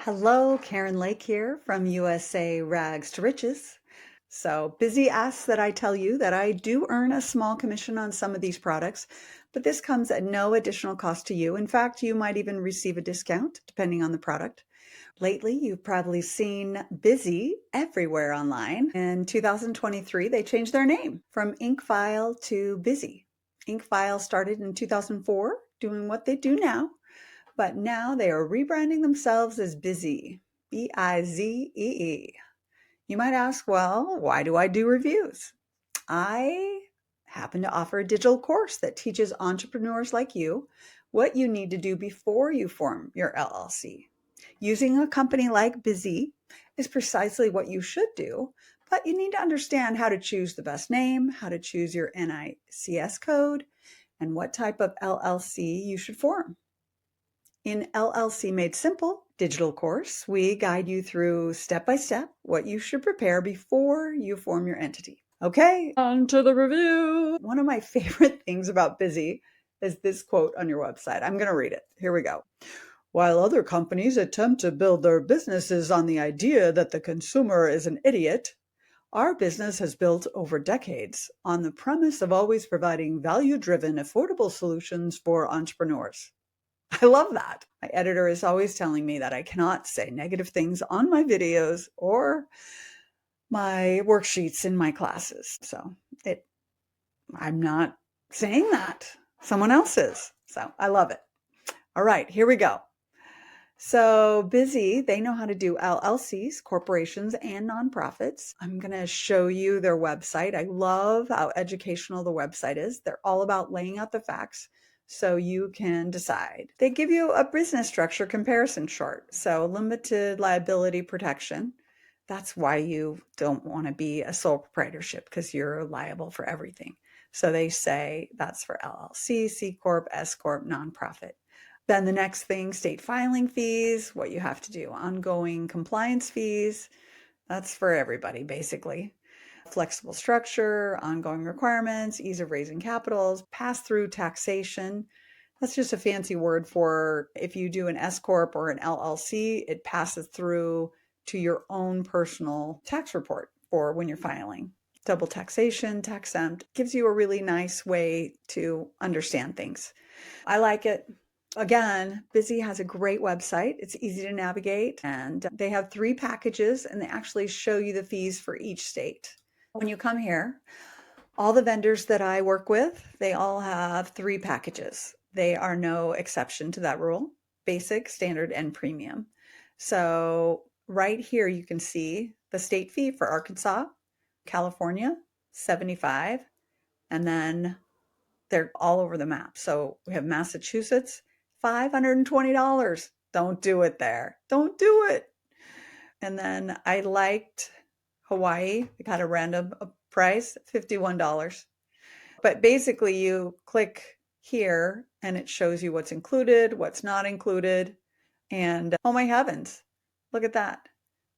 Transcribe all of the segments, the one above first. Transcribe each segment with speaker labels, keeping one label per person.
Speaker 1: Hello, Karen Lake here from USA Rags to Riches. So, Bizee asks that I tell you that I do earn a small commission on some of these products, but this comes at no additional cost to you. In fact, you might even receive a discount depending on the product. Lately, you've probably seen Bizee everywhere online. In 2023, they changed their name from Incfile to Bizee. Incfile started in 2004 doing what they do now, but now they are rebranding themselves as Bizee, Bizee. You might ask, well, why do I do reviews? I happen to offer a digital course that teaches entrepreneurs like you what you need to do before you form your LLC. Using a company like Bizee is precisely what you should do, but you need to understand how to choose the best name, how to choose your NICS code, and what type of LLC you should form. In LLC Made Simple digital course, we guide you through step by step what you should prepare before you form your entity. Okay, on to the review. One of my favorite things about Bizee is this quote on your website. I'm going to read it. Here we go. While other companies attempt to build their businesses on the idea that the consumer is an idiot, our business has built over decades on the premise of always providing value-driven, affordable solutions for entrepreneurs. I love that. My editor is always telling me that I cannot say negative things on my videos or my worksheets in my classes. So I'm not saying that. Someone else is. So I love it. All right, here we go. So Bizee, they know how to do LLCs, corporations, and nonprofits. I'm going to show you their website. I love how educational the website is. They're all about laying out the facts so you can decide. They give you a business structure comparison chart. So limited liability protection. That's why you don't want to be a sole proprietorship, because you're liable for everything. So they say that's for LLC, C Corp, S Corp, nonprofit. Then the next thing, state filing fees, what you have to do, ongoing compliance fees. That's for everybody, basically. Flexible structure, ongoing requirements, ease of raising capitals, pass-through taxation. That's just a fancy word for if you do an S Corp or an LLC, it passes through to your own personal tax report for when you're filing. Double taxation, tax exempt, gives you a really nice way to understand things. I like it. Again, Bizee has a great website. It's easy to navigate, and they have 3 packages, and they actually show you the fees for each state. When you come here, all the vendors that I work with, they all have 3 packages. They are no exception to that rule: basic, standard, and premium. So right here, you can see the state fee for Arkansas, California, 75, and then they're all over the map. So we have Massachusetts, $520. Don't do it there. Don't do it. And then I liked Hawaii. They got a random price, $51. But basically you click here and it shows you what's included, what's not included. And oh my heavens, look at that.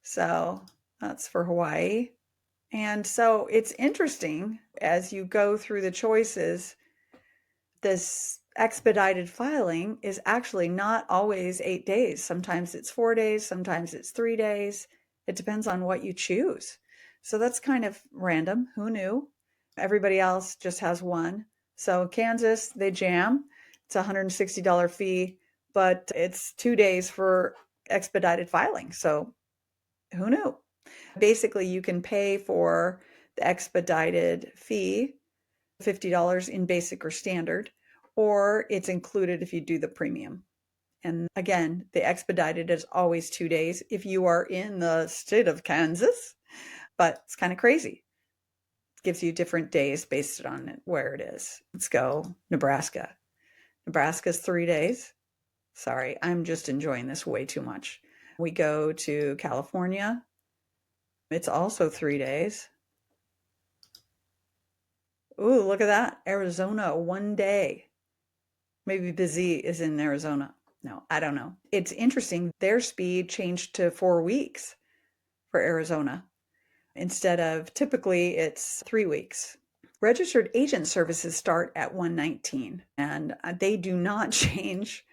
Speaker 1: So that's for Hawaii. And so it's interesting as you go through the choices, this expedited filing is actually not always 8 days. Sometimes it's 4 days, sometimes it's 3 days. It depends on what you choose. So that's kind of random. Who knew? Everybody else just has one. So Kansas, they jam. It's a $160 fee, but it's 2 days for expedited filing. So who knew? Basically, you can pay for the expedited fee, $50 in basic or standard, or it's included if you do the premium. And again, the expedited is always 2 days if you are in the state of Kansas, but it's kind of crazy. It gives you different days based on where it is. Let's go Nebraska. Nebraska's 3 days. Sorry, I'm just enjoying this way too much. We go to California. It's also 3 days. Ooh, look at that. Arizona, 1 day. Maybe Bizee is in Arizona. No, I don't know. It's interesting. Their speed changed to 4 weeks for Arizona. Instead of typically it's 3 weeks. Registered agent services start at 119 and they do not change.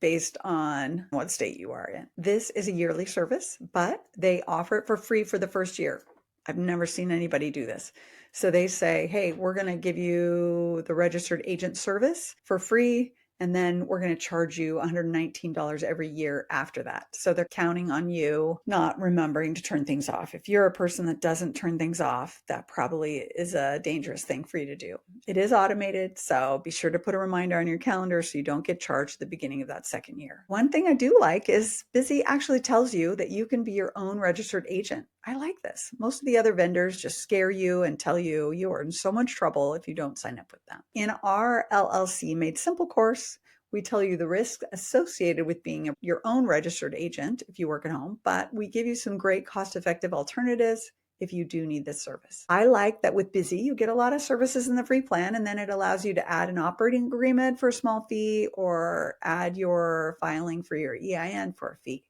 Speaker 1: based on what state you are in. This is a yearly service, but they offer it for free for the first year. I've never seen anybody do this. So they say, hey, we're going to give you the registered agent service for free, and then we're going to charge you $119 every year after that. So they're counting on you not remembering to turn things off. If you're a person that doesn't turn things off, that probably is a dangerous thing for you to do. It is automated, so be sure to put a reminder on your calendar so you don't get charged at the beginning of that second year. One thing I do like is Bizee actually tells you that you can be your own registered agent. I like this. Most of the other vendors just scare you and tell you you are in so much trouble if you don't sign up with them. In our LLC Made Simple course, we tell you the risks associated with being your own registered agent if you work at home, but we give you some great cost-effective alternatives if you do need this service. I like that with Bizee, you get a lot of services in the free plan, and then it allows you to add an operating agreement for a small fee or add your filing for your EIN for a fee.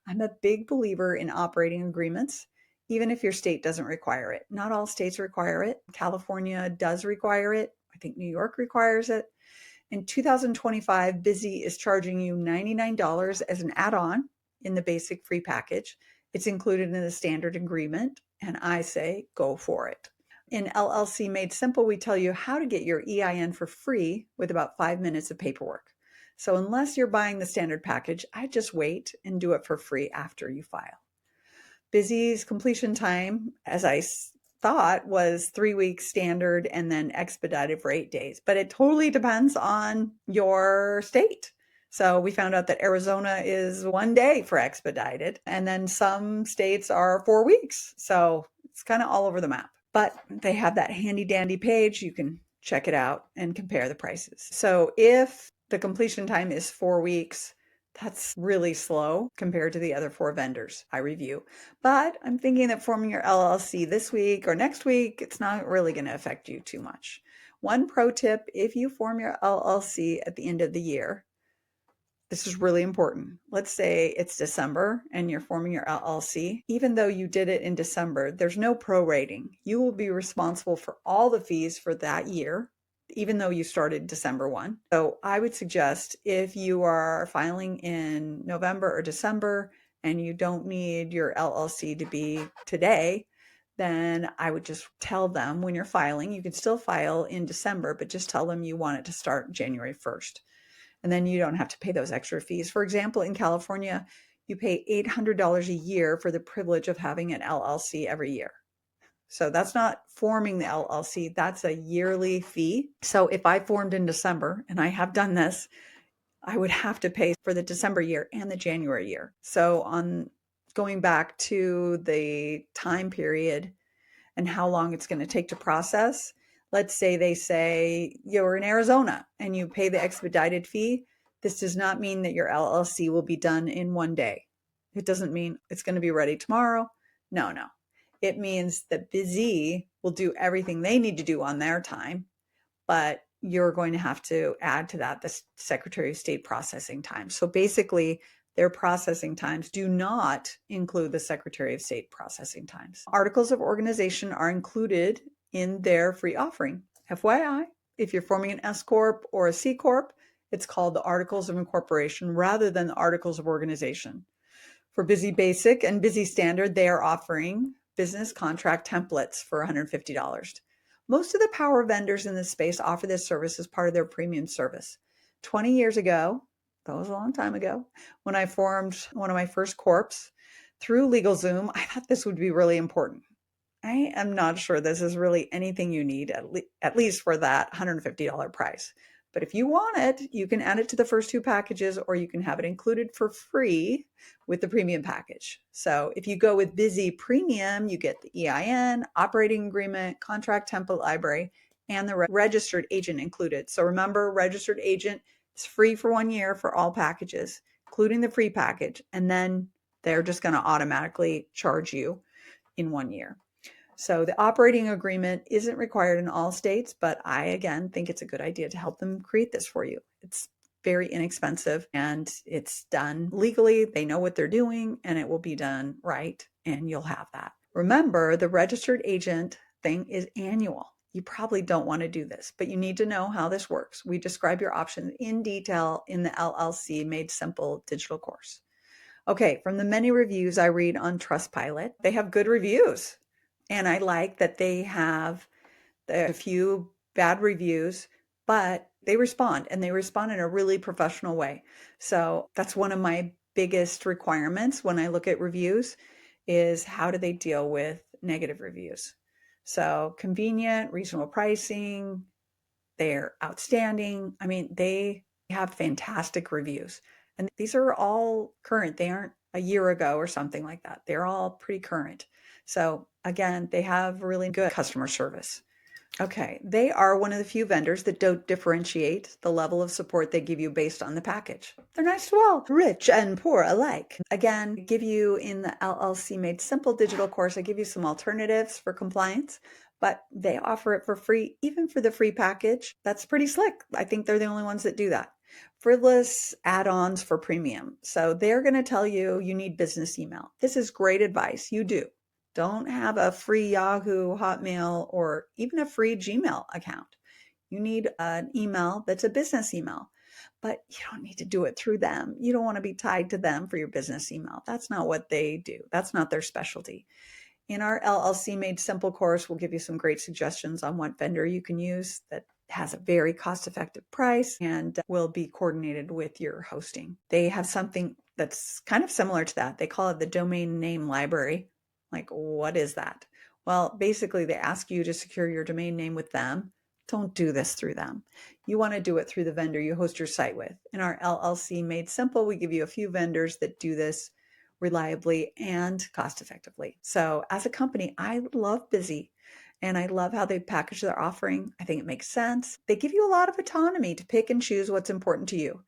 Speaker 1: I'm a big believer in operating agreements, even if your state doesn't require it. Not all states require it. California does require it. I think New York requires it. In 2025, Bizee is charging you $99 as an add-on in the basic free package. It's included in the standard agreement, and I say go for it. In LLC Made Simple, we tell you how to get your EIN for free with about 5 minutes of paperwork. So unless you're buying the standard package, I just wait and do it for free after you file. Bizee's completion time, as I thought, was 3 weeks standard and then expedited for 8 days, but it totally depends on your state. So we found out that Arizona is 1 day for expedited, and then some states are 4 weeks. So it's kind of all over the map, but they have that handy dandy page. You can check it out and compare the prices. So if the completion time is 4 weeks, that's really slow compared to the other 4 vendors I review. But I'm thinking that forming your LLC this week or next week, it's not really going to affect you too much. One pro tip, if you form your LLC at the end of the year, this is really important. Let's say it's December and you're forming your LLC. Even though you did it in December, there's no prorating. You will be responsible for all the fees for that year, even though you started December 1. So I would suggest if you are filing in November or December and you don't need your LLC to be today, then I would just tell them when you're filing, you can still file in December, but just tell them you want it to start January 1st. And then you don't have to pay those extra fees. For example, in California, you pay $800 a year for the privilege of having an LLC every year. So that's not forming the LLC, that's a yearly fee. So if I formed in December, and I have done this, I would have to pay for the December year and the January year. So on going back to the time period and how long it's going to take to process, let's say they say you're in Arizona and you pay the expedited fee. This does not mean that your LLC will be done in 1 day. It doesn't mean it's going to be ready tomorrow. No. It means that Bizee will do everything they need to do on their time, but you're going to have to add to that the Secretary of State processing time. So basically, their processing times do not include the Secretary of State processing times. Articles of organization are included in their free offering. FYI, if you're forming an S Corp or a C Corp, it's called the Articles of Incorporation rather than the Articles of Organization. For Bizee Basic and Bizee Standard, they are offering business contract templates for $150. Most of the power vendors in this space offer this service as part of their premium service. 20 years ago, that was a long time ago, when I formed one of my first corps through LegalZoom, I thought this would be really important. I am not sure this is really anything you need, at least for that $150 price. But if you want it, you can add it to the first 2 packages, or you can have it included for free with the premium package. So if you go with Bizee Premium, you get the EIN, operating agreement, contract template library, and the registered agent included. So remember, registered agent is free for 1 year for all packages, including the free package. And then they're just going to automatically charge you in 1 year. So the operating agreement isn't required in all states, but I, again, think it's a good idea to help them create this for you. It's very inexpensive and it's done legally. They know what they're doing and it will be done right, and you'll have that. Remember, the registered agent thing is annual. you probably don't want to do this, but you need to know how this works. We describe your options in detail in the LLC Made Simple digital course. Okay, from the many reviews I read on Trustpilot, they have good reviews. And I like that they have a few bad reviews, but they respond and they respond in a really professional way. So that's one of my biggest requirements when I look at reviews is how do they deal with negative reviews? So convenient, reasonable pricing, they're outstanding. I mean, they have fantastic reviews. And these are all current. They aren't a year ago or something like that. They're all pretty current. So again, they have really good customer service. Okay, they are one of the few vendors that don't differentiate the level of support they give you based on the package. They're nice to all, rich and poor alike. Again, give you in the LLC Made Simple digital course, I give you some alternatives for compliance, but they offer it for free, even for the free package. That's pretty slick. I think they're the only ones that do that. Frivolous add-ons for premium. So they're going to tell you you need business email. This is great advice. You do. Don't have a free Yahoo, Hotmail, or even a free Gmail account. You need an email that's a business email, but you don't need to do it through them. You don't want to be tied to them for your business email. That's not what they do. That's not their specialty. In our LLC Made Simple course, we'll give you some great suggestions on what vendor you can use that has a very cost-effective price and will be coordinated with your hosting. They have something that's kind of similar to that. They call it the domain name library. Like, what is that? Well, basically, they ask you to secure your domain name with them. Don't do this through them. You want to do it through the vendor you host your site with. In our LLC Made Simple, we give you a few vendors that do this reliably and cost effectively. So as a company, I love Bizee and I love how they package their offering. I think it makes sense. They give you a lot of autonomy to pick and choose what's important to you.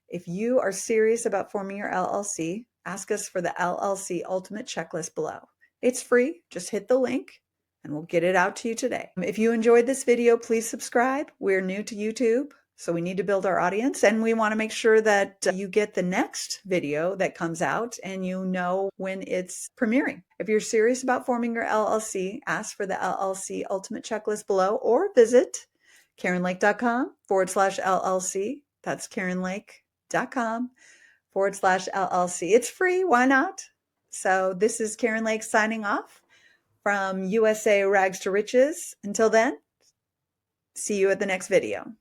Speaker 1: If you are serious about forming your LLC, ask us for the LLC Ultimate Checklist below. It's free. Just hit the link and we'll get it out to you today. If you enjoyed this video, please subscribe. We're new to YouTube, so we need to build our audience, and we want to make sure that you get the next video that comes out and you know when it's premiering. If you're serious about forming your LLC, ask for the LLC Ultimate Checklist below or visit KarenLake.com/LLC. That's KarenLake.com/LLC. It's free. Why not? So this is Karen Lake signing off from USA Rags to Riches. Until then, see you at the next video.